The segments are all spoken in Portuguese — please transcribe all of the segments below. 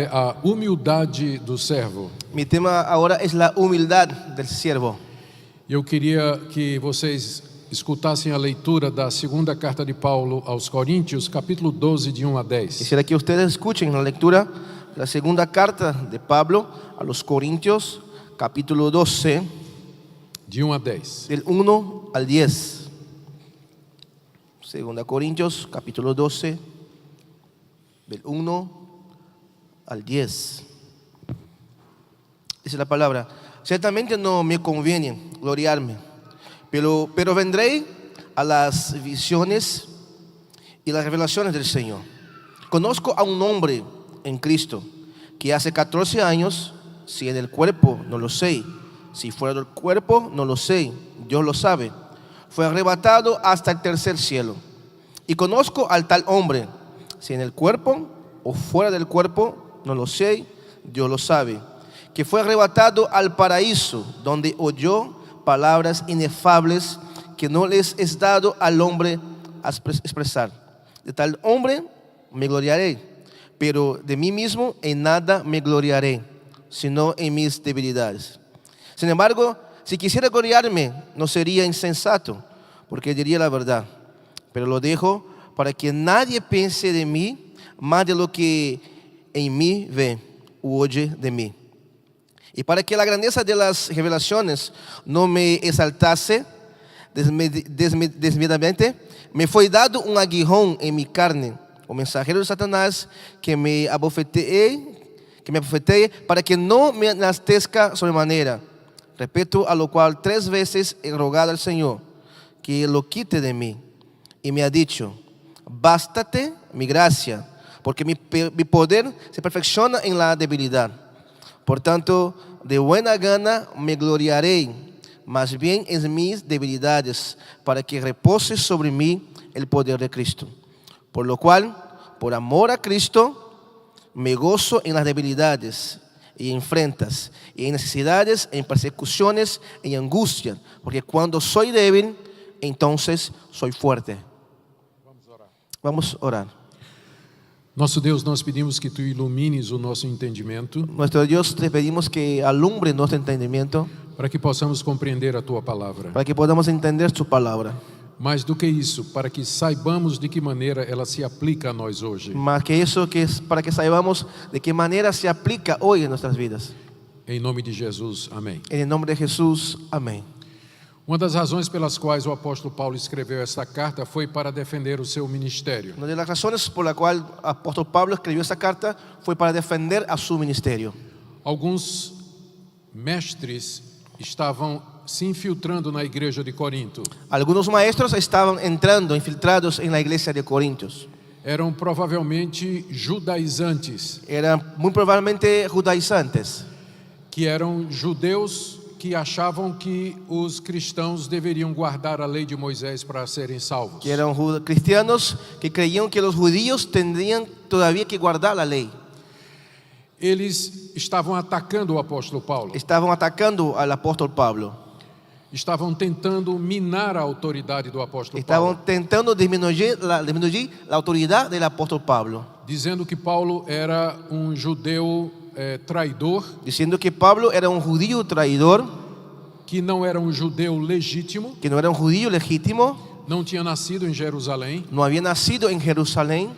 é a humildade do servo. Mi tema ahora es la humildad del siervo. Eu queria que vocês escutassem a leitura da segunda carta de Paulo aos Coríntios, capítulo 12, de 1 a 10. Quisiera que ustedes escuchen la lectura de la segunda carta de Pablo a los Corintios, capítulo 12, De 1 a 10. del 1 al 10. Segunda Corintios, capítulo 12, del 1 al 10. Dice la palabra: ciertamente no me conviene gloriarme, pero vendré a las visiones y las revelaciones del Señor. Conozco a un hombre en Cristo que hace 14 años, si en el cuerpo no lo sé, si fuera del cuerpo no lo sé, Dios lo sabe, fue arrebatado hasta el tercer cielo. Y conozco al tal hombre, si en el cuerpo o fuera del cuerpo no lo sé, Dios lo sabe, que fue arrebatado al paraíso, donde oyó palabras inefables que no les es dado al hombre a expresar. De tal hombre me gloriaré, pero de mí mismo en nada me gloriaré, sino en mis debilidades. Sin embargo, si quisiera gloriarme, no sería insensato, porque diría la verdad. Pero lo dejo para que nadie piense de mí más de lo que en mí ve u oye de mí. Y para que la grandeza de las revelaciones no me exaltase desmedidamente, me fue dado un aguijón en mi carne, o mensajero de Satanás, que me abofetee para que no me enaltezca sobremanera. Respecto a lo cual 3 veces he rogado al Señor que lo quite de mí. Y me ha dicho: bástate mi gracia, porque mi poder se perfecciona en la debilidad. Por tanto, de buena gana me gloriaré, más bien en mis debilidades, para que repose sobre mí el poder de Cristo. Por lo cual, por amor a Cristo, me gozo en las debilidades y en afrentas, y en necesidades, en persecuciones, en angustia, porque cuando soy débil, entonces soy fuerte. Vamos a orar. Nosso Deus, nós pedimos que Tu ilumines o nosso entendimento, Nuestro Dios, te pedimos que alumbre nuestro entendimiento, para que possamos compreender a Tua palavra. para que podamos entender su palabra. Mais do que isso, para que saibamos de que maneira ela se aplica a nós hoje. Más que eso, que es para que saibamos de qué manera se aplica hoy en nuestras vidas. Em nome de Jesus, amém. En el nombre de Jesús, amén. Uma das razões pelas quais o apóstolo Paulo escreveu esta carta foi para defender o seu ministério. Una de las razones por la cual el apóstol Pablo escribió esta carta fue para defender a su ministerio. Alguns mestres estavam se infiltrando na igreja de Corinto. Algunos maestros estaban entrando, infiltrados en la iglesia de Corintios. Eram provavelmente judaizantes, Eran muy probablemente judaizantes, que eram judeus que achavam que os cristãos deveriam guardar a lei de Moisés para serem salvos. que eran cristianos que creían que los judíos tendrían todavía que guardar la ley. Eles estavam atacando o apóstolo Paulo, Estaban atacando al apóstol Pablo. estavam tentando minar a autoridade do apóstolo Estaban Paulo, tentando disminuir la autoridad del apóstol Pablo, dizendo que Paulo era um judeu traidor, diciendo que Pablo era un judío traidor, que não era um judeu legítimo, que no era un judío legítimo, não tinha nascido em Jerusalém, no había nacido en Jerusalén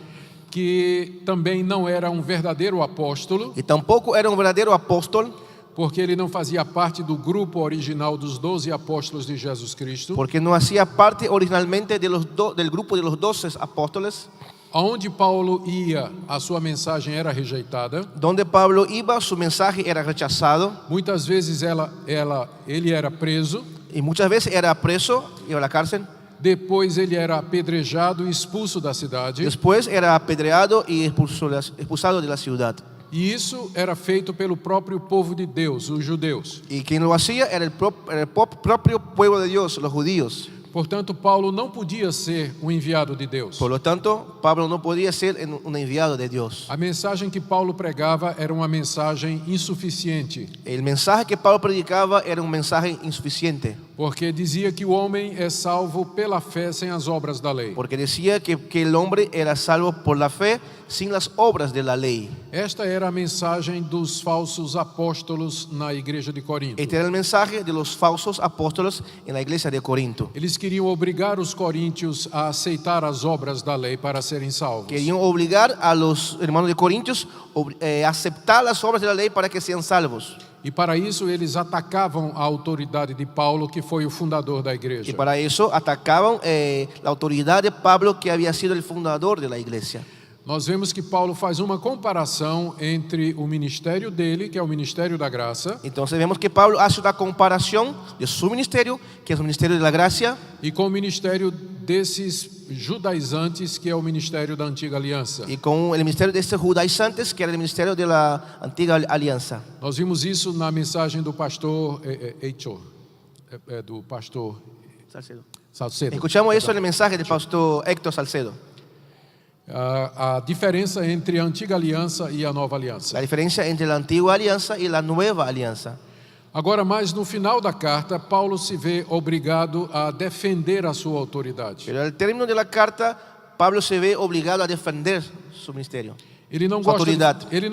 que também não era um verdadeiro apóstolo, y tampoco era un verdadero apóstol, porque ele não fazia parte do grupo original dos 12 apóstolos de Jesus Cristo. porque no hacía parte originalmente de del grupo de los 12 apóstoles. Aonde Paulo ia, a sua mensagem era rejeitada. Donde Pablo iba, su mensaje era rechazado, Muitas vezes ele era preso, y muchas veces era preso, iba a la cárcel. depois ele era apedrejado e expulso da cidade. Después era apedreado y expulsado de la ciudad. E isso era feito pelo próprio povo de Deus, os judeus. Y quien lo hacía era el propio pueblo de Dios, los judíos. Portanto, Paulo não podia ser o enviado de Deus. Por lo tanto, Pablo no podía ser un enviado de Dios. A mensagem que Paulo pregava era uma mensagem insuficiente. El mensaje que Pablo predicaba era un mensaje insuficiente. Porque dizia que o homem é salvo pela fé sem as obras da lei. Porque decía que el hombre era salvo por la fe sin las obras de la ley. Esta era a mensagem dos falsos apóstolos na igreja de Corinto. Este era el mensaje de los falsos apóstoles en la iglesia de Corinto. Eles queriam obrigar os coríntios a aceitar as obras da lei para serem salvos. Querían obligar a los hermanos de Corintios a aceptar las obras de la ley para que sean salvos. E para isso eles atacavam a autoridade de Paulo, que foi o fundador da igreja. Y para eso atacaban la autoridad de Pablo, que había sido el fundador de la iglesia. Nós vemos que Paulo faz uma comparação entre o ministério dele, que é o ministério da graça, Entonces vemos que Pablo hace una comparación de su ministerio, que es el ministerio de la gracia, e com o ministério desses judaizantes, que é o ministério da antiga aliança. y con el ministerio de estos judaizantes, que era el ministerio de la antigua alianza. Nós vimos isso na mensagem do pastor Heitor, do pastor Salcedo. Escuchamos eso en el mensaje del pastor Héctor Salcedo. A diferença entre a antiga aliança e a nova aliança. La diferencia entre la antigua alianza y la nueva alianza. Agora, mais no final da carta, Paulo se vê obrigado a defender a sua autoridade. Pero al término de la carta, Pablo se ve obligado a defender su ministerio. Ele não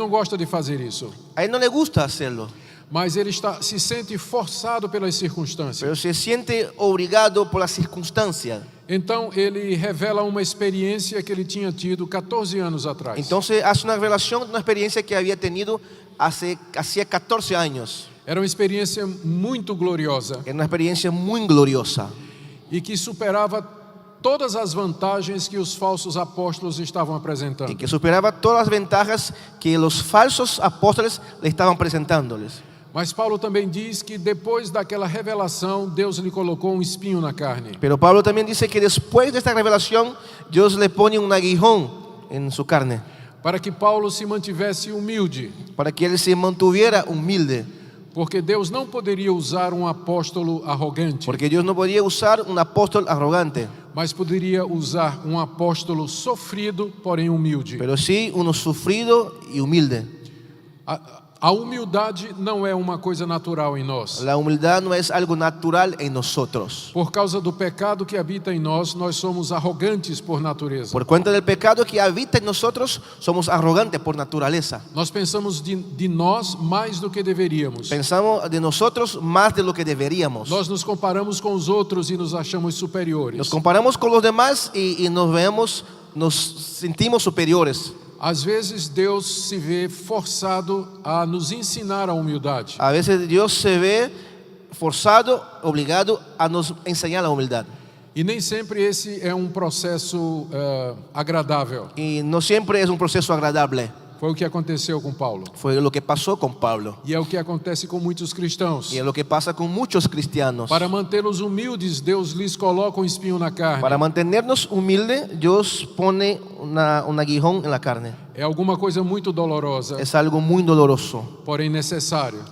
gosta de fazer isso, A él no le gusta hacerlo, mas ele se sente forçado pelas circunstâncias. pero se siente obligado por las circunstancias. Então ele revela uma experiência que ele tinha tido 14 anos atrás. Entonces hace una revelación de una experiencia que había tenido hacía 14 años. Era uma experiência muito gloriosa Era una experiencia muy gloriosa e que superava todas as vantagens que os falsos apóstolos estavam apresentando. y que superaba todas las ventajas que los falsos apóstoles le estaban presentándoles. Mas Paulo também diz que depois daquela revelação, Deus lhe colocou um espinho na carne. Pero Pablo también dice que después de esta revelación, Dios le pone un aguijón en su carne, Para que Paulo se mantivesse humilde, para que él se mantuviera humilde, porque Deus não poderia usar um apóstolo arrogante, porque Dios no podía usar un apóstol arrogante, mas poderia usar um apóstolo sofrido, porém humilde. pero sí uno sufrido y humilde. A humildade não é uma coisa natural em nós. La humildad no es algo natural en nosotros. Por causa do pecado que habita em nós, nós somos arrogantes por natureza. Por cuenta del pecado que habita en nosotros, somos arrogantes por naturaleza. Nós pensamos de nós mais do que deveríamos. Pensamos de nosotros más de lo que deberíamos. Nós nos comparamos com os outros e nos achamos superiores. Nos comparamos con los demás y nos sentimos superiores. Às vezes Deus se vê forçado a nos ensinar a humildade. A veces Dios se ve forzado, obligado a nos enseñar la humildad. E nem sempre esse é um processo agradável. Y no siempre es un proceso agradable. Foi o que aconteceu com Paulo. Fue lo que pasó con Pablo. E é o que acontece com muitos cristãos. Y es lo que pasa con muchos cristianos. Para mantê-los humildes, Deus lhes coloca um espinho na carne. Para mantenernos humildes, Dios pone un aguijón en la carne. É alguma coisa muito dolorosa, Es algo muy doloroso, porém necessário.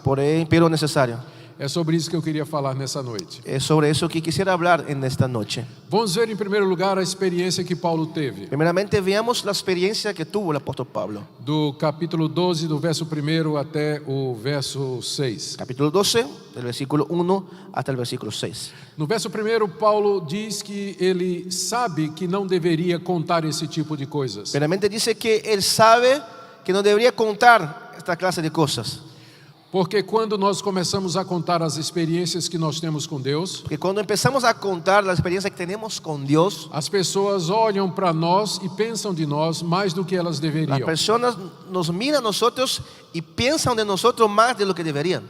pero necesario. É sobre isso que eu queria falar nessa noite. Es sobre eso que quisiera hablar en esta noche. Vamos ver em primeiro lugar a experiência que Paulo teve. Primeramente veamos la experiencia que tuvo el apóstol Pablo. Do capítulo 12, do verso 1 até o verso 6. Capítulo 12, del versículo 1 hasta el versículo 6. No verso 1, Paulo diz que ele sabe que não deveria contar esse tipo de coisas. Primeramente dice que él sabe que no debería contar esta clase de cosas. Porque quando nós começamos a contar as experiências que nós temos com Deus, Porque cuando empezamos a contar la experiencia que tenemos con Dios, as pessoas olham para nós e pensam de nós mais do que elas las deveriam. personas nos miran a nosotros y piensan de nosotros más de lo que deberían.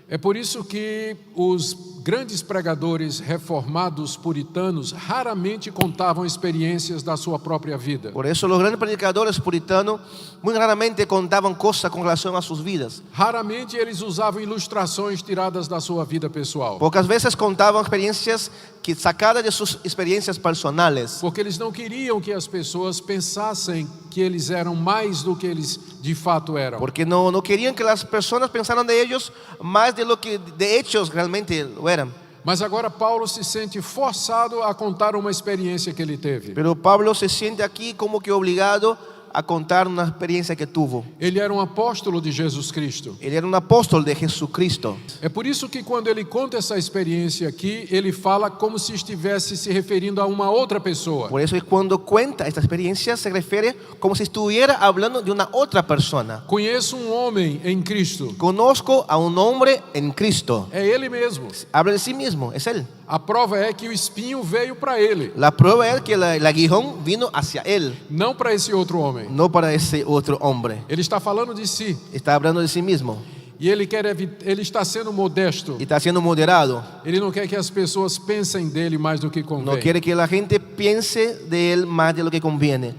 É por isso que os grandes pregadores reformados puritanos raramente contavam experiências da sua própria vida. Por eso los grandes predicadores puritanos muy raramente contaban cosas con relación a sus vidas. Raramente eles usavam ilustrações tiradas da sua vida pessoal, Pocas veces contaban experiencias que sacadas de sus experiencias personales, porque eles não queriam que as pessoas pensassem que eles eram mais do que eles de fato eram. porque no querían que las personas pensaran de ellos más de lo que de hechos realmente lo eran. Mas agora Paulo se sente forçado a contar uma experiência que ele teve. Pero Pablo se siente aquí como que obligado a contar una experiencia que tuvo. Ele era um apóstolo de Jesus Cristo. Él era un apóstol de Jesucristo. É por isso que quando ele conta essa experiência aqui, ele fala como se estivesse se referindo a uma outra pessoa. Por eso es cuando cuenta esta experiencia se refiere como si estuviera hablando de una otra persona. Conheço um homem em Cristo. Conozco a un hombre en Cristo. É ele mesmo. Habla de sí mismo, es él. A prova é que o espinho veio para ele, La prueba es que el aguijón vino hacia él, não para esse outro homem. no para ese otro hombre. Ele está falando de si Está hablando de sí mismo e ele está sendo modesto. y está siendo moderado. Ele não quer que as pessoas pensem dele mais do que No convém. quiere que la gente piense de él más de lo que conviene.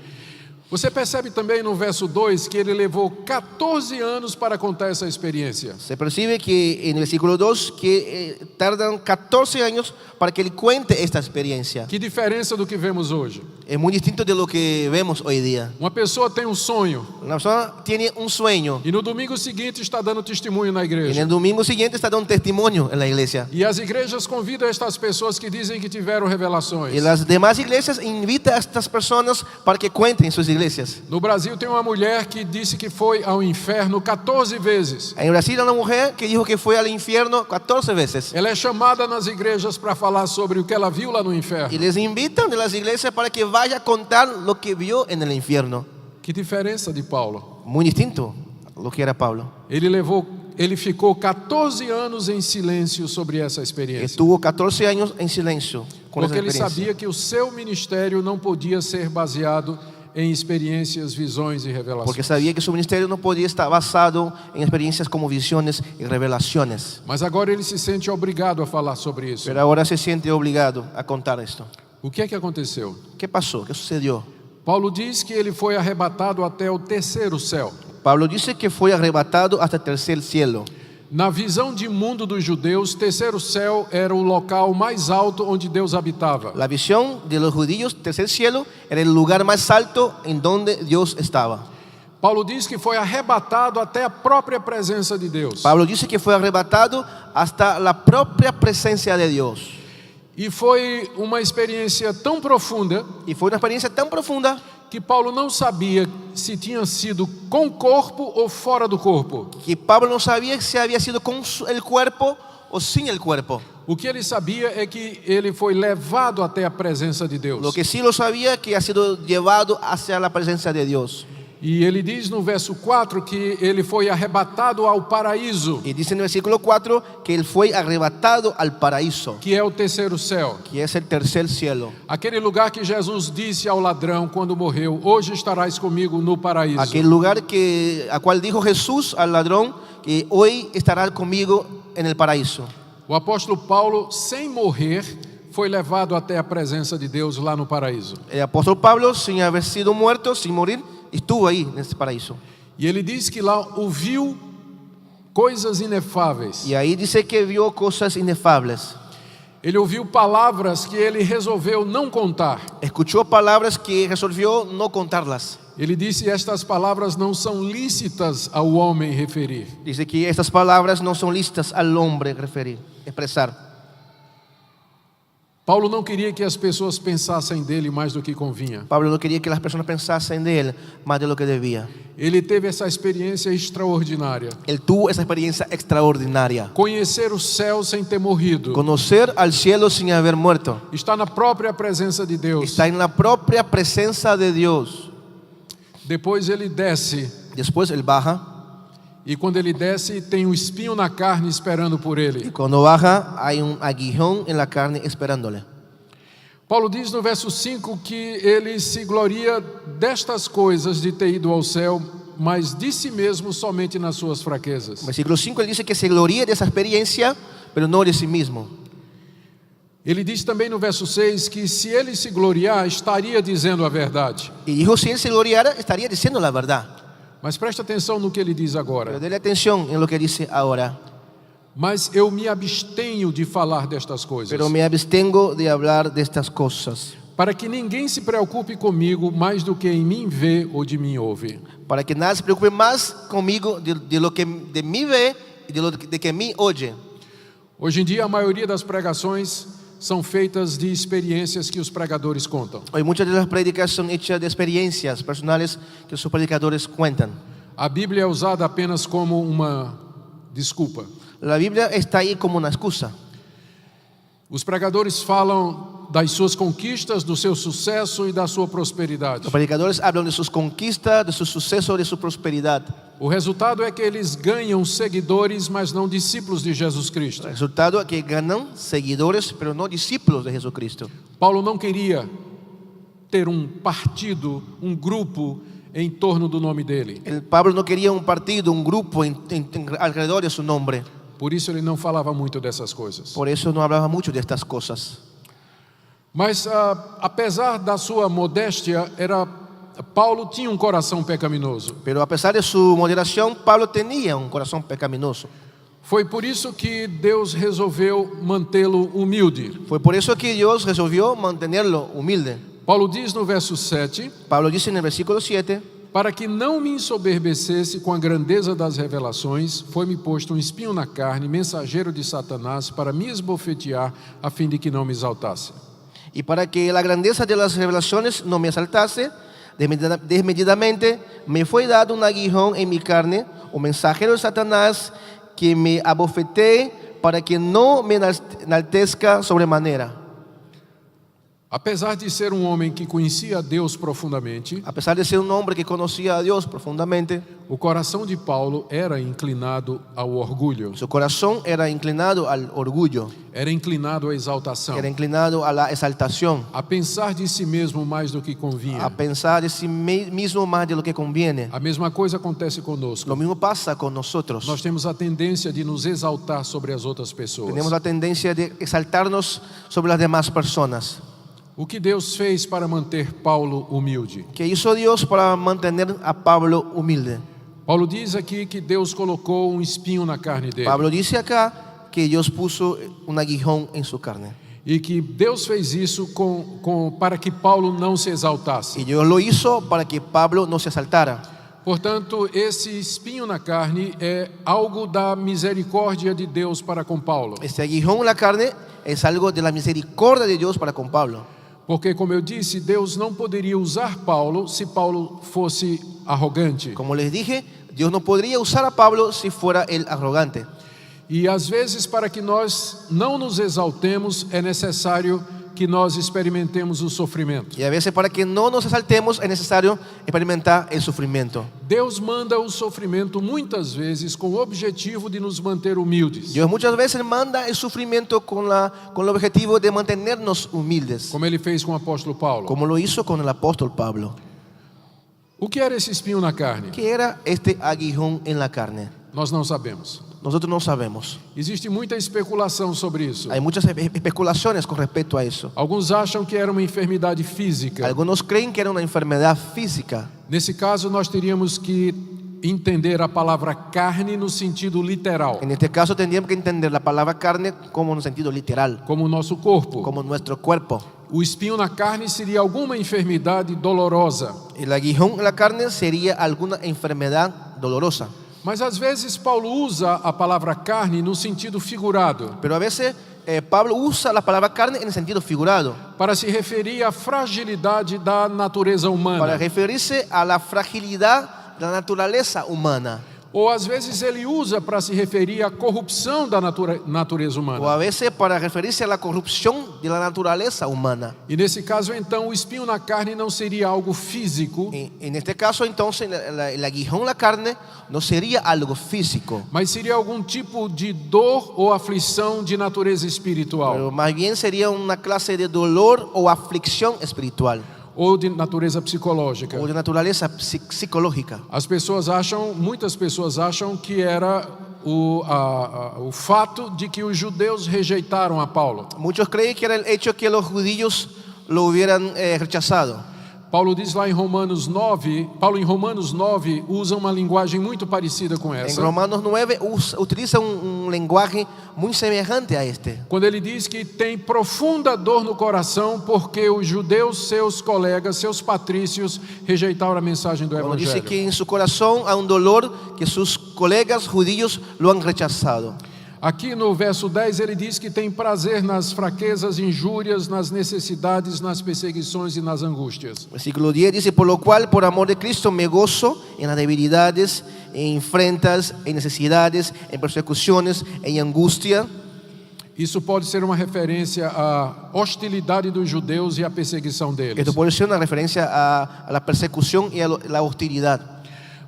Você percebe também no verso 2 que ele levou 14 anos para contar essa experiência. Se percibe que en el versículo 2 que tardan 14 años para que él cuente esta experiencia. Que diferença do que vemos hoje. Es muy distinto de lo que vemos hoy día. Uma pessoa tem um sonho Una persona tiene un sueño e no domingo seguinte está dando testemunho na y en igreja. el domingo siguiente está dando un testimonio en la iglesia. E as igrejas convidam estas pessoas que dizem que tiveram revelações. Y las demás iglesias invitan a estas personas para que cuenten sus iglesias. No Brasil tem uma mulher que disse que foi ao inferno 14 vezes. En Brasil hay una mujer que dijo que fue al infierno 14 veces. Ela é chamada nas igrejas para falar sobre o que ela viu lá no inferno. Y les invitan de las iglesias para que vaya a contar lo que vio en el infierno. Que diferença de Paulo. Muy distinto a lo que era Pablo. Ele ficou 14 anos em silêncio sobre essa experiência. Estuvo 14 años en silencio con esa Porque ele experiencia. sabia que o seu ministério não podia ser baseado em experiências, visões e revelações. Porque sabía que su ministerio no podía estar basado en experiencias como visiones y revelaciones. Mas agora ele se sente obrigado a falar sobre isso. Pero ahora se siente obligado a contar esto. O que é que aconteceu? ¿Qué pasó? ¿Qué sucedió? Paulo diz que ele foi arrebatado até o terceiro céu. Pablo dice que fue arrebatado hasta el tercer cielo. Na visão de mundo dos judeus, terceiro céu era o local mais alto onde Deus habitava. La visión de los judíos, tercer cielo, era el lugar más alto en donde Dios estaba. Paulo diz que foi arrebatado até a própria presença de Deus. Pablo dice que fue arrebatado hasta la propia presencia de Dios. E foi uma experiência tão profunda Y fue una experiencia tan profunda que Paulo não sabia se tinha sido com o corpo ou fora do corpo. que Pablo no sabía si había sido con el cuerpo o sin el cuerpo. O que ele sabia é que ele foi levado até a presença de Deus. Lo que sí lo sabía que ha sido llevado hacia la presencia de Dios. E ele diz no verso 4 que ele foi arrebatado ao paraíso, Y dice en el versículo 4 que él fue arrebatado al paraíso, que é o terceiro céu. que es el tercer cielo. Aquele lugar que Jesus disse ao ladrão quando morreu: hoje estarás comigo no paraíso. Aquel lugar a cual dijo Jesús al ladrón que hoy estará conmigo en el paraíso. O apóstolo Paulo, sem morrer, foi levado até a presença de Deus lá no paraíso. El apóstol Pablo, sin haber sido muerto, sin morir, estuvo ahí en ese paraíso. E ele diz que lá ouviu coisas inefáveis. Y ahí dice que vio cosas inefables. Ele ouviu palavras que ele resolveu não contar. Escuchó palabras que resolvió no contarlas. Ele disse: estas palavras não são lícitas ao homem referir. Dice que estas palabras no son listas al hombre expresar. Paulo não queria que as pessoas pensassem dele mais do que convinha. Pablo no quería que las personas pensasen de él más de lo que debía. Ele teve essa experiência extraordinária. Él tuvo esa experiencia extraordinaria. Conhecer o céu sem ter morrido. Conocer al cielo sin haber muerto. Está na própria presença de Deus. Está en la propia presencia de Dios. Depois ele desce. Después él baja. E quando ele desce, tem um espinho na carne esperando por Y ele. cuando baja hay un aguijón en la carne esperándole. Paulo diz no verso 5 que ele se gloria destas coisas de ter ido ao céu, mas de si mesmo somente nas suas fraquezas. Versículo 5 él dice que se gloría de esa experiencia, pero no de sí mismo. Ele diz também no verso 6 que se ele se gloriar, estaria dizendo a verdade. Y dijo, si él se gloriara, estaría diciendo la verdad. Mas preste atenção no que ele diz Pero agora. déle atención en lo que dice ahora. Mas eu me abstenho de falar destas coisas, Pero me abstengo de hablar de estas cosas, para que ninguém se preocupe comigo mais do que em mim vê ou de mim ouve. para que nada se preocupe más conmigo de lo que de mí ve y de que mí oye. Hoje em dia, a maioria das pregações são feitas de experiências que os pregadores contam. Hoy muchas de las prédicas son hechas de experiencias personales que sus predicadores cuentan. A Bíblia é usada apenas como uma desculpa. La Biblia está ahí como una excusa. Os pregadores falam das suas conquistas, do seu sucesso e da sua prosperidade. Los predicadores hablan de sus conquistas, de su suceso, de su prosperidad. O resultado é que eles ganham seguidores, mas não discípulos de Jesus Cristo. El resultado es que ganan seguidores, pero no discípulos de Jesucristo. Paulo não queria ter um partido, um grupo em torno do nome dele. Pablo no quería un partido, un grupo alrededor de su nombre. Por isso ele não falava muito dessas coisas. Por eso no hablaba mucho de estas cosas. Mas apesar da sua modéstia, Paulo tinha um coração pecaminoso. Pero a pesar de su moderación, Pablo tenía un corazón pecaminoso. Foi por isso que Deus resolveu mantê-lo humilde. Fue por eso que Dios resolvió mantenerlo humilde. Paulo diz no verso 7, Pablo dice en el versículo 7, para que não me ensoberbecesse com a grandeza das revelações, foi-me posto um espinho na carne, mensageiro de Satanás, para me esbofetear, a fim de que não me exaltasse. y para que la grandeza de las revelaciones no me asaltase, desmedidamente me fue dado un aguijón en mi carne, un mensajero de Satanás que me abofetee para que no me enaltezca sobremanera. Apesar de ser um homem que conhecia a Deus profundamente, A pesar de ser un hombre que conocía a Dios profundamente, o coração de Paulo era inclinado ao orgulho, su corazón era inclinado al orgullo, era inclinado à exaltação, era inclinado a la exaltación, a pensar de si mesmo mais do que convinha. a pensar de sí mismo más de lo que conviene. A mesma coisa acontece conosco. Lo mismo pasa con nosotros. Nós temos a tendência de nos exaltar sobre as outras pessoas. Tenemos la tendencia de exaltarnos sobre las demás personas. O que Deus fez para manter Paulo humilde? ¿Qué hizo Dios para mantener a Pablo humilde? Paulo diz aqui que Deus colocou um espinho na carne dele. Pablo dice acá que Dios puso un aguijón en su carne. E que Deus fez isso para que Paulo não se exaltasse. Y Dios lo hizo para que Pablo no se exaltara. Portanto, esse espinho na carne é algo da misericórdia de Deus para com Paulo. Este aguijón en la carne es algo de la misericordia de Dios para con Pablo. Porque, como eu disse, Deus não poderia usar Paulo se Paulo fosse arrogante. Como les dije, Dios no podría usar a Pablo si fuera el arrogante. E às vezes, para que nós não nos exaltemos, é necessário que nós experimentemos o sofrimento. Y a veces para que no nos exaltemos es necesario experimentar el sufrimiento. Deus manda o sofrimento muitas vezes com o objetivo de nos manter humildes. Dios muchas veces manda el sufrimiento con el objetivo de mantenernos humildes, Como ele fez com o apóstolo Paulo. como lo hizo con el apóstol Pablo. O que era esse espinho na carne? ¿Qué era este aguijón en la carne? Nós não sabemos. Nosotros no sabemos. Existe muita especulação sobre isso. Hay muchas especulaciones con respecto a eso. Alguns acham que era uma enfermidade física. Algunos creen que era una enfermedad física. Nesse caso, nós teríamos que entender a palavra carne no sentido literal, En este caso tendríamos que entender la palabra carne como en un sentido literal, como o nosso corpo. como nuestro cuerpo. O espinho na carne seria alguma enfermidade dolorosa. El aguijón en la carne sería alguna enfermedad dolorosa. Mas às vezes Paulo usa a palavra carne no sentido figurado, Pero a veces Pablo usa la palabra carne en el sentido figurado, para se referir à fragilidade da natureza para humana. referirse a la fragilidad de la naturaleza humana. Ou às vezes ele usa para se referir à corrupção da natureza O humana. a veces para referirse a la corrupción de la naturaleza humana. E nesse caso, então, o espinho na carne não seria algo físico, En este caso, entonces, el aguijón en la carne no sería algo físico, mas seria algum tipo de dor ou aflição de natureza espiritual, pero más bien sería una clase de dolor o aflicción espiritual ou de natureza psicológica. o de naturaleza psicológica. Muitas pessoas acham que era o fato de que os judeus rejeitaram a Paulo. Muchos creen que era el hecho que los judíos lo hubieran rechazado. Paulo diz lá em Romanos 9, Paulo em Romanos 9 usa uma linguagem muito parecida com En essa. Romanos 9 utiliza un lenguaje muy semejante a este. Quando ele diz que tem profunda dor no coração porque os judeus, seus colegas, seus patrícios, rejeitaram a mensagem do Cuando dice Evangelho. que en su corazón hay un dolor que sus colegas judíos lo han rechazado. Aqui no verso 10 ele diz que tem prazer nas fraquezas, injúrias, nas necessidades, nas perseguições e nas angústias. Versículo 10 dice: por lo cual, por amor de Cristo, me gozo en las debilidades, en afrentas, en necesidades, en persecuciones, en angustia. Isso pode ser uma referência à hostilidade dos judeus e à perseguição deles. Esto puede ser una referencia a la persecución y a la hostilidad.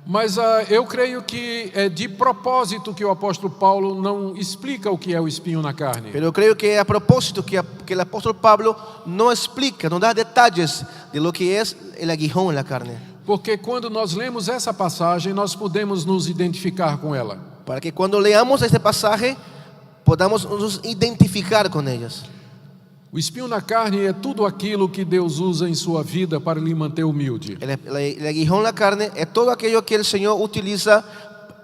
Mas eu creio que é de propósito que o apóstolo Paulo não explica o que é o espinho na carne. Pero creo que a propósito que el apóstol Pablo no explica, no da detalles de lo que es el aguijón en la carne. Porque quando nós lemos essa passagem, nós podemos nos identificar com ela. Para que cuando leamos este pasaje podamos nos identificar con ellas. O espinho na carne é tudo aquilo que Deus usa em sua vida para lhe manter humilde. El aguijón en la carne es todo aquello que el Señor utiliza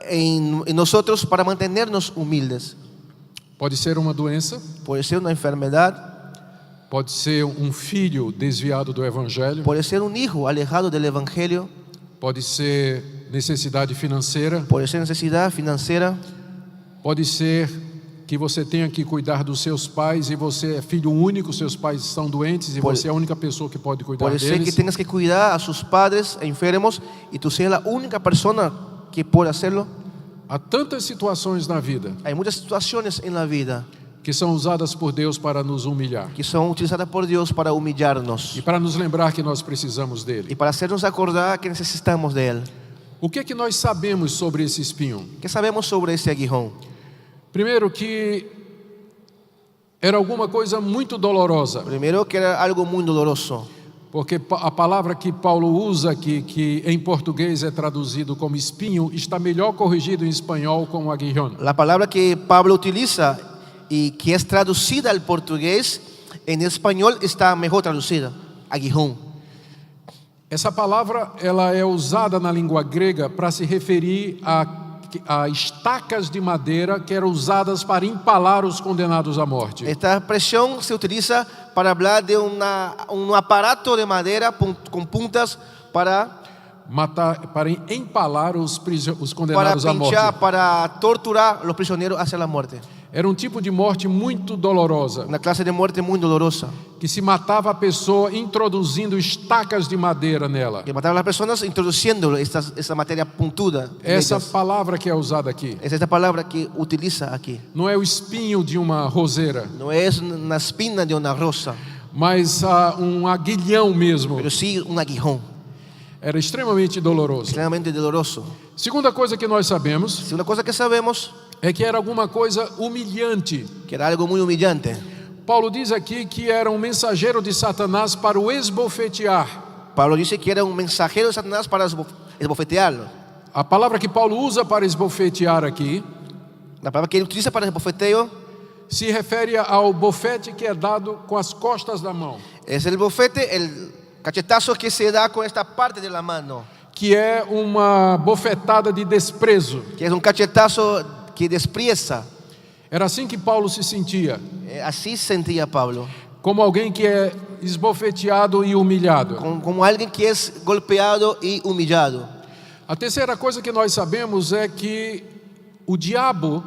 en nosotros para mantenernos humildes. Pode ser uma doença, Puede ser una enfermedad, pode ser um filho desviado do evangelho, puede ser un hijo alejado del evangelio, pode ser necessidade financeira, puede ser necesidad financiera, pode ser que você tenha que cuidar dos seus pais e você é filho único, seus pais estão doentes e você é a única pessoa que pode cuidar puede ser que deles. tengas que cuidar a sus padres enfermos y tú seas la única persona que puede hacerlo. Há tantas situações na vida Hay muchas situaciones en la vida que são usadas por Deus para nos humilhar que son utilizadas por Dios para humillarnos e para nos lembrar que nós precisamos y dele. para hacernos acordar que necesitamos de Él. O que é que nós sabemos sobre esse espinho? ¿Qué sabemos sobre ese aguijón? Primeiro, que era alguma coisa muito dolorosa, Primero, que era algo muy doloroso, porque a palavra que Paulo usa aqui, que em português é traduzido como espinho, está melhor corrigido em espanhol como aguijón. la palabra que Pablo utiliza y que es traducida al portugués, en español está mejor traducida, aguijón. Essa palavra ela é usada na língua grega para se referir a estacas de madeira que eram usadas para empalar os condenados à morte. Esta expresión se utiliza para hablar de un aparato de madera con puntas para empalar os condenados à morte. pinchar, para torturar a los prisioneros hacia la muerte. Era um tipo de morte muito dolorosa, Una clase de muerte muy dolorosa, que se matava a pessoa introduzindo estacas de madeira nela. que mataba a las personas introduciendo esta materia puntuda. en Essa ellas. palavra que é usada aqui Es esta palabra que utiliza aquí. não é o espinho de uma roseira, No es una espina de una rosa, mas um aguilhão mesmo. pero sí un aguijón, Era extremamente doloroso. extremadamente doloroso. Segunda coisa que nós sabemos Si una cosa que sabemos, é que era alguma coisa humilhante. que era algo muy humillante. Paulo diz aqui que era um mensageiro de Satanás para o esbofetear. Pablo dice que era un mensajero de Satanás para esbofetearlo. A palavra que Paulo usa para esbofetear aqui La palabra que él utiliza para esbofeteo se refere ao bofete que é dado com as costas da mão, es el bofete, el cachetazo que se da con esta parte de la mano, que é uma bofetada de desprezo. que es un cachetazo que desprecia. Era assim que Paulo se sentia, Así sentía Pablo, como alguém que é esbofeteado e humilhado. como alguien que es golpeado y humillado. A terceira coisa que nós sabemos é que o diabo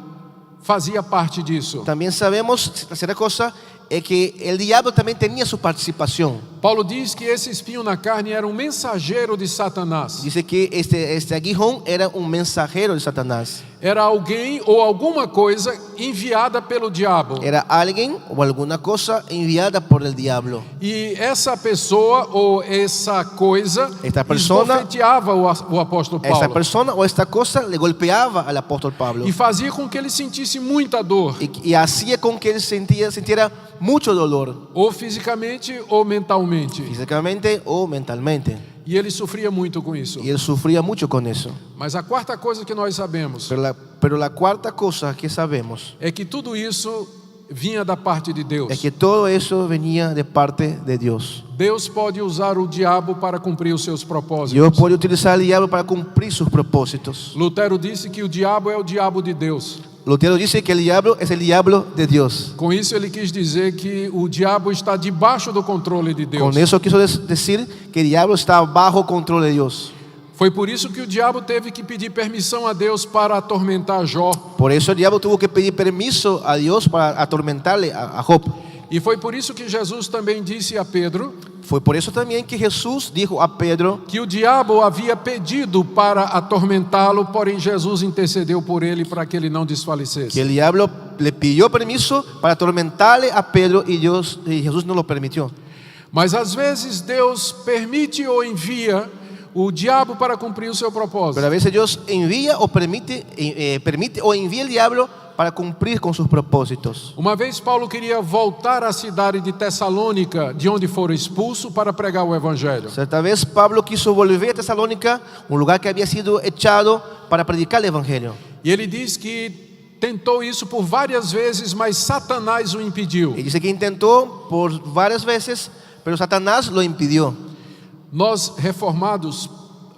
fazia parte disso. También sabemos, la tercera cosa, es que el diablo también tenía su participación. Paulo diz que esse espinho na carne era um mensageiro de Satanás. Dice que este aguijón era un mensajero de Satanás. Era alguém ou alguma coisa enviada pelo diabo. Era alguien o alguna cosa enviada por el diablo. E essa pessoa ou essa coisa Esta persona- esbofeteava o apóstolo Esta Paulo. persona o esta cosa le golpeaba al apóstol Pablo E fazia com que ele sentisse muita dor, y hacía con que él sintiera mucho dolor, ou fisicamente ou mentalmente. físicamente o mentalmente. E ele sofria muito com isso. Y él sufría mucho con eso. Mas a quarta coisa que nós sabemos Pero la cuarta cosa que sabemos é que tudo isso vinha da parte de Deus. es que todo eso venía de parte de Dios. Deus pode usar o diabo para cumprir os seus propósitos. Dios puede utilizar al diablo para cumplir sus propósitos. Lutero disse que o diabo é o diabo de Deus. Lutero dice que el diablo es el diablo de Dios. Com isso ele quis dizer que o diabo está debaixo do controle de Deus. Con eso quiso decir que el diablo está bajo control de Dios. Foi por isso que o diabo teve que pedir permissão a Deus para atormentar Jó. Por eso el diablo tuvo que pedir permiso a Dios para atormentarle a Job. E foi por isso que Jesus também disse a Pedro Fue por eso también que Jesús dijo a Pedro que o diabo havia pedido para atormentá-lo, porém Jesus intercedeu por ele para que ele não que desfalecesse. el diablo le pidió permiso para atormentarle a Pedro y Jesús no lo permitió. Mas às vezes Deus permite ou envia o diabo para cumprir o seu Pero propósito. a veces Dios envía o permite o envía el diablo para cumplir con sus propósitos. Uma vez Paulo queria voltar à cidade de Tessalônica, de onde fora expulso, para pregar o evangelho. Cierta vez Pablo quiso volver a Tesalónica, un lugar que había sido echado para predicar el evangelio. E ele diz que tentou isso por várias vezes, mas Satanás o impediu. Y dice que intentó por varias veces, pero Satanás lo impidió. Nós, reformados,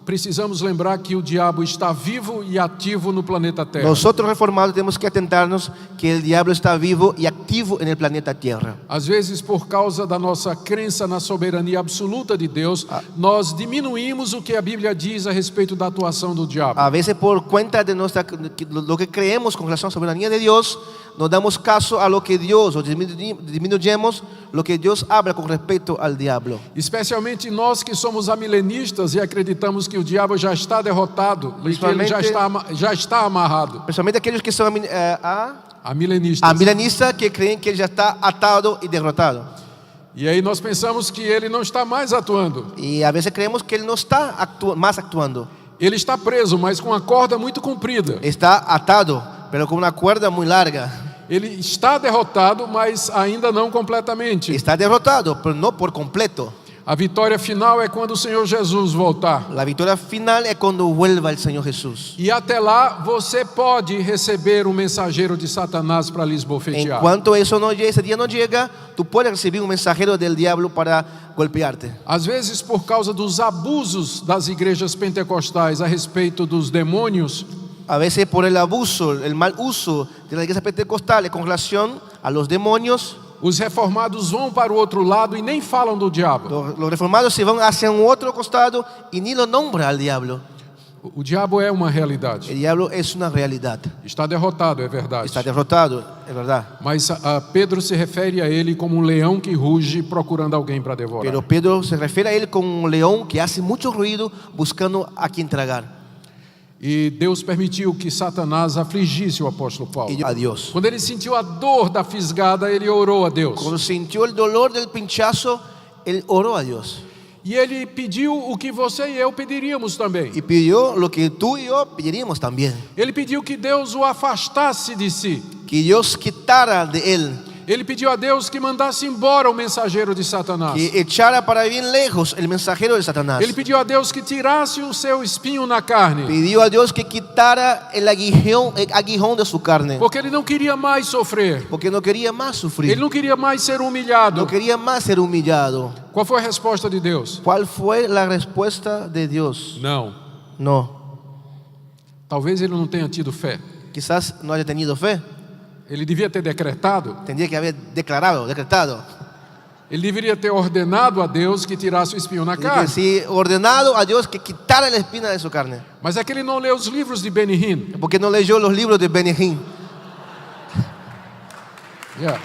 precisamos lembrar que o diabo está vivo e ativo no planeta Terra. Nosotros reformados tenemos que atentarnos que el diablo está vivo y activo en el planeta Tierra. Às vezes, por causa da nossa crença na soberania absoluta de Deus, nós diminuímos o que a Bíblia diz a respeito da atuação do diabo. A veces por cuenta de lo que creemos con relación a la soberanía de Dios, nos damos caso a lo que Dios, o disminuyemos lo que Dios habla con respecto al diablo. Especialmente nós que somos amilenistas e acreditamos que o diabo já está derrotado e que ele já está amarrado. Principalmente aquellos que son Amilenistas. milenistas que creen que él ya está atado y derrotado. E aí nós pensamos que ele não está mais atuando. Y a veces creemos que él no está más actuando. Ele está preso, mas com uma corda muito comprida. Está atado, pero con una cuerda muy larga. Ele está derrotado, mas ainda não completamente. Está derrotado, pero no por completo. A vitória final é quando o Senhor Jesus voltar. La victoria final es cuando vuelva el Señor Jesús. E até lá você pode receber um mensageiro de Satanás para lhes En bofetear. cuanto ese día no llega, tú puedes recibir un mensajero del diablo para golpearte. Às vezes, por causa dos abusos das igrejas pentecostais a respeito dos demônios, A veces por el abuso, el mal uso de las iglesias pentecostales con relación a los demonios, os reformados vão para o outro lado e nem falam do diabo. los reformados se van hacia un otro costado y ni lo nombra al diablo. O diabo é uma realidade. El diablo es una realidad. Está derrotado, é verdade. Está derrotado, es verdad. Mas Pedro se refere a ele como um leão que ruge procurando alguém para devorar. Pero Pedro se refiere a él como un león que hace mucho ruido buscando a quien tragar. E Deus permitiu que Satanás afligisse o apóstolo Paulo. Y a Dios. Quando ele sentiu a dor da fisgada, ele orou a Deus. Cuando sintió el dolor del pinchazo, él oró a Dios. E ele pediu o que você e eu pediríamos também. Y pidió lo que tú y yo pediríamos también. Ele pediu que Deus o afastasse de si. Que Dios quitara de él. Ele pediu a Deus que mandasse embora o mensageiro de Satanás. Que echara para bien lejos el mensajero de Satanás. Ele pediu a Deus que tirasse o seu espinho na carne. Pidió a Dios que quitara el aguijón de su carne. Porque ele não queria mais sofrer. Porque no quería más sufrir. Ele não queria mais ser humilhado. No quería más ser humillado. Qual foi a resposta de Deus? ¿Cuál fue la respuesta de Dios? Não. No. Talvez ele não tenha tido fé. Quizás no haya tenido fe. Ele devia ter decretado. Tendría que haber decretado. Ele deveria ter ordenado a Deus que tirasse o espinho na Tendría carne. que sí, ordenado a Dios que quitara la espina de su carne. Mas é que ele não leu os livros de Benny Hinn. Porque no leyó los libros de Benny Hinn. Yeah.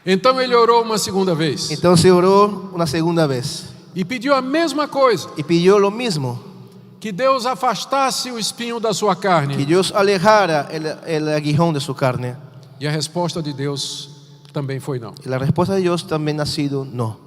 Então ele orou uma segunda vez. Entonces oró una segunda vez. E pediu a mesma coisa. Y pidió lo mismo. Que Deus afastasse o espinho da sua Que carne. Dios alejara el aguijón de su carne. E a resposta de Deus também foi não. Y la respuesta de Dios también ha sido no.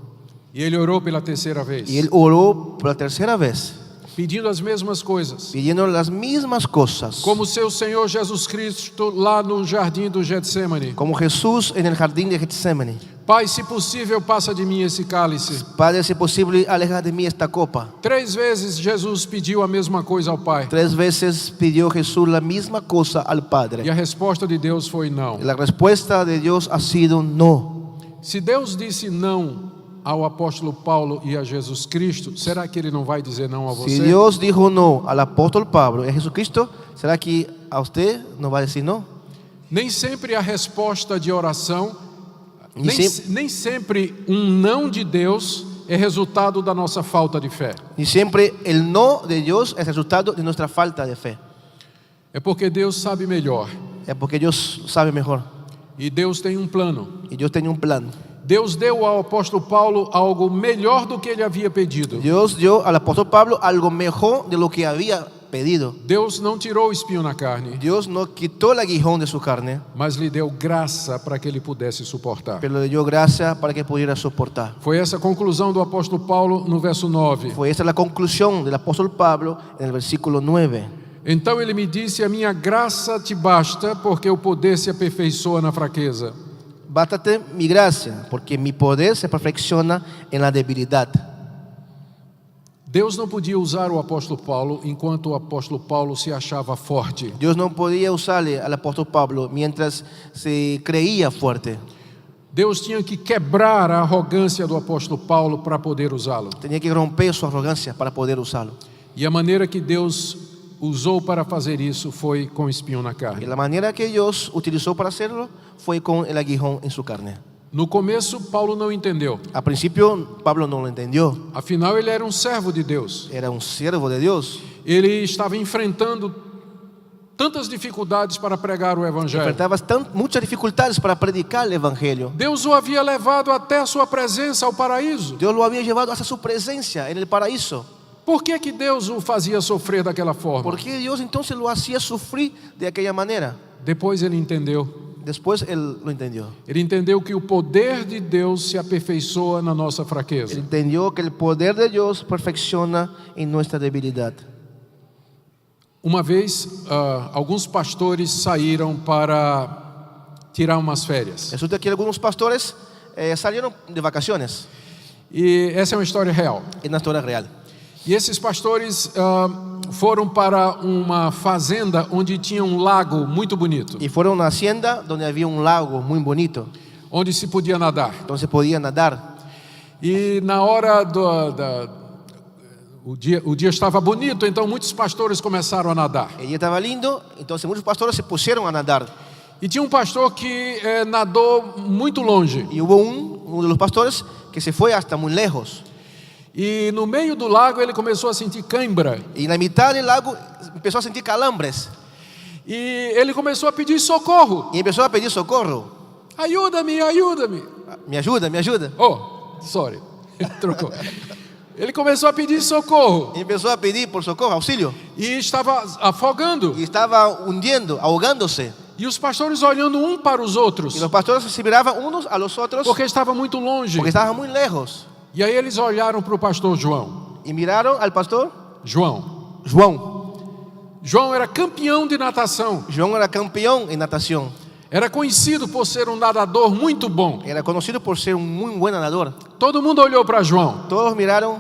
E ele orou pela terceira vez. Y él oró por la tercera vez, Pedindo as mesmas coisas. pidiendo las mismas cosas. Como seu Senhor Jesus Cristo lá no jardim do Getsemane. Como Jesús en el jardín de Getsemaní. Pai, se possível, passa de mim esse cálice. Padre, si es posible, aleja de mí esta copa. 3 vezes Jesus pediu a mesma coisa ao Pai. 3 veces pidió Jesús la misma cosa al E Padre. a resposta de Deus foi não. Y la respuesta de Dios ha sido no. Se Deus disse não ao apóstolo Paulo e a Jesus Cristo, será que ele não vai dizer não a Si você? Dios dijo no al apóstol Pablo y a Jesucristo, ¿será que a usted no va a decir no? Nem sempre a resposta de oração, Nem nem sempre um não de Deus é resultado da nossa falta de fé. Y siempre el no de Dios es resultado de nuestra falta de fe. É porque Deus sabe melhor. Es porque Dios sabe mejor. E Deus tem um plano. Y Dios tenía un plan. Deus deu ao apóstolo Paulo algo melhor do que ele havia pedido. Dios dio al apóstol Pablo algo mejor de lo que había pedido. Deus não tirou o espinho na carne, Dios no quitó el aguijón de su carne, mas lhe deu graça para que ele pudesse suportar. pero le dio gracia para que pudiera soportar. Foi essa a conclusão do apóstolo Paulo no verso 9. Fue esa la conclusión del apóstol Pablo en el versículo 9. Então ele me disse: a minha graça te basta, porque o poder se aperfeiçoa na fraqueza. Bástate mi gracia, porque mi poder se perfecciona en la debilidad. Deus não podia usar o apóstolo Paulo enquanto o apóstolo Paulo se achava forte. Dios no podía usarle al apóstol Pablo mientras se creía fuerte. Deus tinha que quebrar a arrogância do apóstolo Paulo para poder usá-lo. Tenía que romper su arrogancia para poder usarlo. E a maneira que Deus usou para fazer isso foi com espinho na Y carne. la manera que Dios utilizó para hacerlo fue con el aguijón en su carne. No começo, Paulo não entendeu. Al principio Pablo no lo entendió. Afinal, ele era um servo de Deus. Era un siervo de Dios. Ele estava enfrentando tantas dificuldades para pregar o evangelho. Enfrentaba muchas dificultades para predicar el evangelio. Deus o havia levado até a sua presença ao paraíso. Dios lo había llevado hasta su presencia en el paraíso. Por que Deus o fazia sofrer daquela forma? ¿Por qué Dios entonces lo hacía sufrir de aquella manera? Depois ele entendeu. Después él lo entendió. Ele entendeu que o poder de Deus se aperfeiçoa na nossa Él fraqueza. entendió que el poder de Dios perfecciona en nuestra debilidad. Uma vez, alguns pastores saíram para tirar umas férias. Resulta que algunos pastores salieron de vacaciones. E essa é uma história real. Es una historia real. E esses pastores foram para uma fazenda onde tinha um lago muito bonito, Y fueron a una hacienda donde había un lago muy bonito, onde se podia nadar. donde se podía nadar. E na hora o dia estava bonito, então muitos pastores começaram a nadar. El día estaba lindo, entonces muchos pastores se pusieron a nadar. E tinha um pastor que nadou muito longe. Y hubo uno de los pastores que se fue hasta muy lejos. E no meio do lago ele começou a sentir cãibra. Y en la mitad del lago empezó a sentir calambres. E ele começou a pedir socorro. Y empezó a pedir socorro. Ajuda-me, ajuda-me. Me ayuda, me ayuda. Oh, sorry. Trocou. Ele começou a pedir socorro. Y empezó a pedir por socorro, auxilio. E estava afogando. Y estaba hundiendo, ahogándose. E os pastores olhando um para os outros, Y los pastores se miraban unos a los otros porque estava muito longe. porque estaban muy lejos. E aí eles olharam para o pastor João. Y miraron al pastor João. João era campeão de natação. João era campeón en natación. Era conhecido por ser um nadador muito bom. Era conocido por ser un muy buen nadador. Todo mundo olhou para João. Todos miraron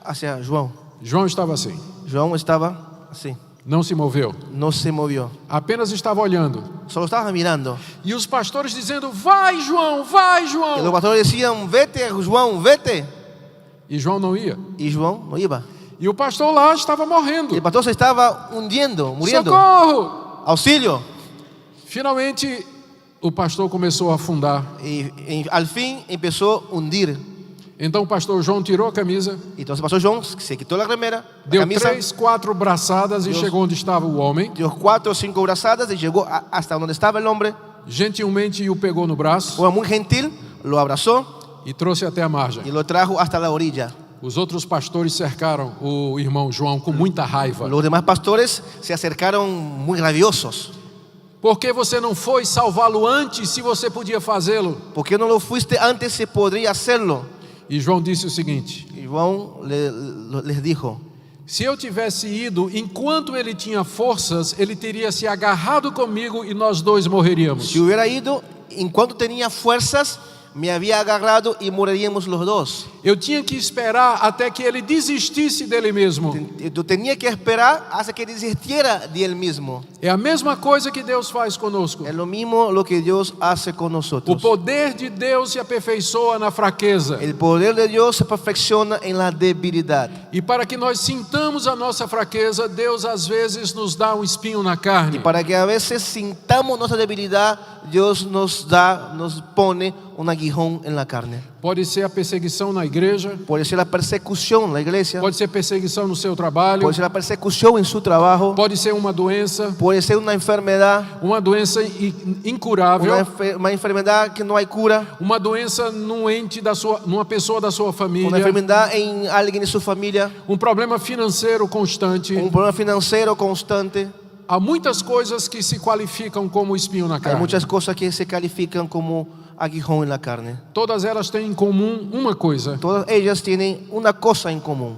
hacia João. João estava assim. João estaba así. Não se moveu. No se movió. Apenas estava olhando. Solo estaba mirando. E os pastores dizendo: vai João, vai Y los João. pastores decían, vete João, vete. E João não ia. Y João no iba. E o pastor lá estava Y morrendo. el pastor se estaba hundiendo, muriendo. Socorro! Auxilio. Finalmente o pastor começou a afundar. Y al fin empezó a hundir. Então o pastor João tirou a camisa, Entonces pasó João, se quitó la remera, la deu camisa, 3, 4 braçadas e Deus. chegou onde estava o homem. dio 4 o 5 brazadas y llegó hasta donde estaba el hombre. Gentilmente o pegou no braço Fue muy gentil, lo abrazó e trouxe até a margem. y lo trajo hasta la orilla. Os outros pastores cercaram o irmão João com muita raiva. Los demás pastores se acercaron muy rabiosos. Por que você não foi salvá-lo antes, se você podia fazê-lo? ¿Por qué no lo fuiste antes se podría hacerlo? E João disse o seguinte: Y João les dijo, se eu tivesse ido enquanto ele tinha forças, ele teria se agarrado comigo e nós dois morreríamos. si hubiera ido, en cuanto tenía fuerzas, me había agarrado y moriríamos los dos. Eu tinha que esperar até que ele desistisse dele mesmo. Yo tenía que esperar hasta que desistiera de él mismo. É a mesma coisa que Deus faz conosco. Es lo mismo lo que Dios hace con O nosotros. poder de Deus se aperfeiçoa na fraqueza. El poder de Dios se perfecciona en la debilidad. E para que nós sintamos a nossa fraqueza, Deus às vezes nos dá um espinho na carne. Y para que a veces sintamos nuestra debilidad, Dios nos pone un aguijón en la carne. Pode ser a perseguição na igreja, Puede ser la persecución en la iglesia, pode ser perseguição no seu trabalho, puede ser la persecución en su trabajo, pode ser uma doença una enfermedad, incurável, una enfermedad que no hay cura, uma doença numa pessoa da sua una família, enfermedad en alguien de su familia, problema financeiro constante. un problema financiero constante. Há muitas coisas que se qualificam como espinho na Hay carne. muchas cosas que se califican como aguijón en la carne. Todas elas têm em comum uma coisa: Todas ellas tienen una cosa en común: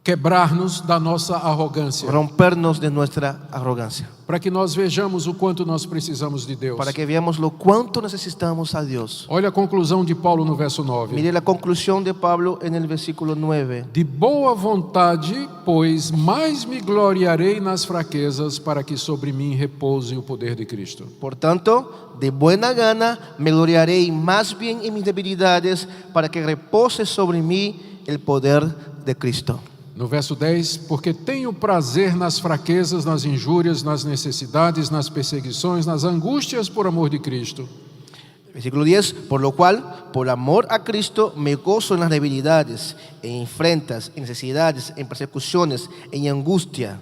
quebrar-nos da nossa arrogância, rompernos de nuestra arrogancia, para que nós vejamos o quanto nós precisamos de Deus. para que veamos lo cuánto necesitamos a Dios. Olha a conclusão de Paulo no verso 9. Mire la conclusión de Pablo en el versículo 9. De boa vontade, pois, mais me gloriarei nas fraquezas, para que sobre mim repouse o poder de Cristo. Por tanto, de buena gana me gloriaré más bien en mis debilidades, para que repose sobre mí el poder de Cristo. No verso 10, porque tenho prazer nas fraquezas, nas injúrias, nas necessidades, nas perseguições, nas angústias por amor de Cristo. Versículo 10, por lo cual, por amor a Cristo, me gozo en las debilidades, en afrentas, en necesidades, en persecuciones, en angustia.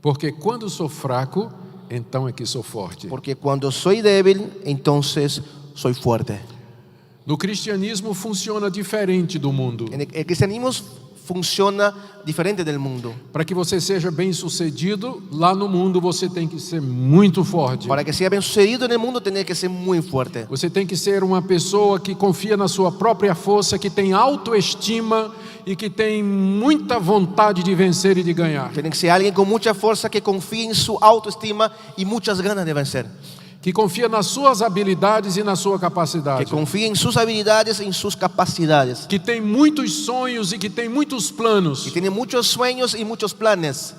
Porque quando sou fraco, então é que sou forte. Porque cuando soy débil, entonces soy fuerte. No cristianismo funciona diferente do mundo. El cristianismo funciona diferente del mundo. Para que você seja bem-sucedido, lá no mundo você tem que ser muito forte. Para que sea bien sucedido en el mundo, tiene que ser muy fuerte. Você tem que ser uma pessoa que confia na sua própria força, que tem autoestima e que tem muita vontade de vencer e de ganhar. Tiene que ser alguien con mucha fuerza, que confíe en su autoestima y muchas ganas de vencer. Que confia nas suas habilidades e na sua capacidade. Que confíe en sus habilidades y en sus capacidades. Que tem muitos sonhos e que tem muitos planos. Que tiene muchos sueños y muchos planes.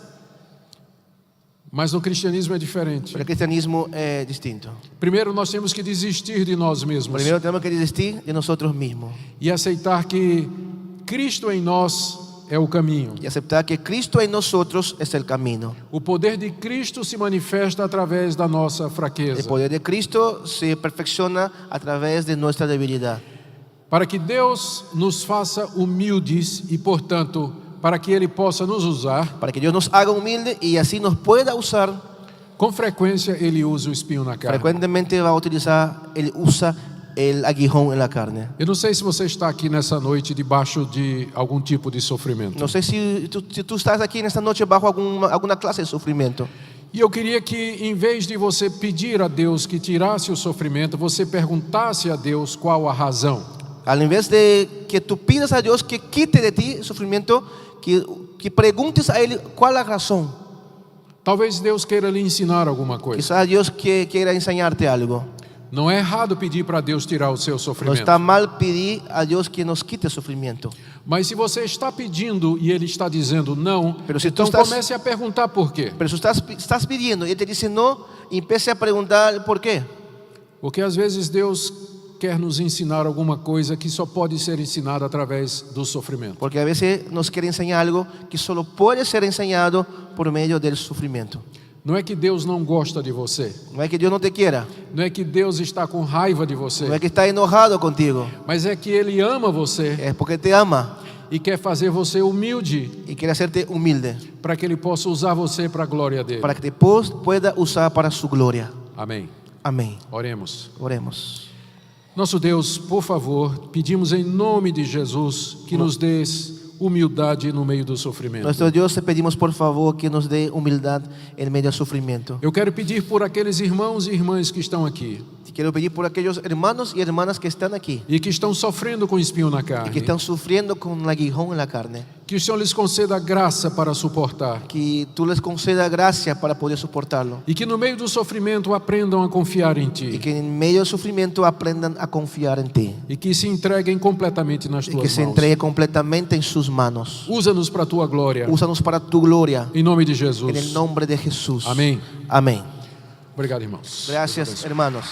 Mas no cristianismo é diferente. Pero el cristianismo es distinto. Primeiro nós temos que desistir de nós mesmos. Primero tenemos que desistir de nosotros mismos. E aceitar que Cristo em nós é o caminho. Y aceptar que Cristo en nosotros es el camino. O poder de Cristo se manifesta através da nossa El fraqueza. poder de Cristo se perfecciona a través de nuestra debilidad. Para que Deus nos faça humildes e, portanto, para que Ele possa nos usar, Para que Dios nos haga humilde y así nos pueda usar. com frequência Ele usa o espinho na carne. Frecuentemente va a utilizar, Él usa el aguijón en la carne. Eu não sei se você está aqui nessa noite debaixo de algum tipo de sofrimento. No sé si tú estás aquí en esta noche bajo alguna clase de sufrimiento. E eu queria que, em vez de você pedir a Deus que tirasse o sofrimento, você perguntasse a Deus qual a razão. Al invés de que tú pidas a Dios que quite de ti el sufrimiento, que preguntes a Él cuál es la razón. Talvez Deus queira lhe ensinar alguma coisa. Quizás Dios quiera enseñarte algo. Não é errado pedir para Deus tirar o seu No sofrimento. está mal pedir a Dios que nos quite el sufrimiento. Mas se você está pedindo e Ele está dizendo não, Pero se então tu estás- comece a perguntar por quê. Pero si estás pidiendo y Él te dice no, y empiece a preguntar por qué. Porque às vezes Deus quer nos ensinar alguma coisa que só pode ser ensinada através do sofrimento. Porque a veces nos quiere enseñar algo que solo puede ser enseñado por medio del sufrimiento. Não é que Deus não gosta de você. No es que Dios no te quiera, Não é que Deus está com raiva de no es você. que está enojado contigo, Mas é que Ele ama você es porque te ama e quer fazer você humilde y quiere hacerte humilde, para que Ele possa usar você para a glória dele. para que te pueda usar para su gloria. Amém. Amén. Oremos. Oremos. Nosso Deus, por favor, pedimos em nome de Jesus que nos des humildade no meio do sofrimento. Nuestro Dios, te pedimos por favor que nos dé humildad en medio del sufrimiento. Eu quero pedir por aqueles irmãos e irmãs que estão aqui Quiero pedir por aquellos hermanos y hermanas que están aquí e que estão sofrendo com espinho na y carne, que están sufriendo con un aguijón en la carne. que o Senhor lhes conceda graça para suportar Que tú les conceda gracia para poder soportarlo. e que no meio do sofrimento aprendam a confiar em Y Ti que en medio del sufrimiento aprendan a confiar en ti. e que se entreguem completamente nas Y que Tuas se mãos. entregue completamente en sus manos. Usa-nos para a Tua glória, Úsanos para tu gloria. em nome de En el Jesus. nombre de Jesús. Amém. Amén. Obrigado, irmãos. Gracias, hermanos.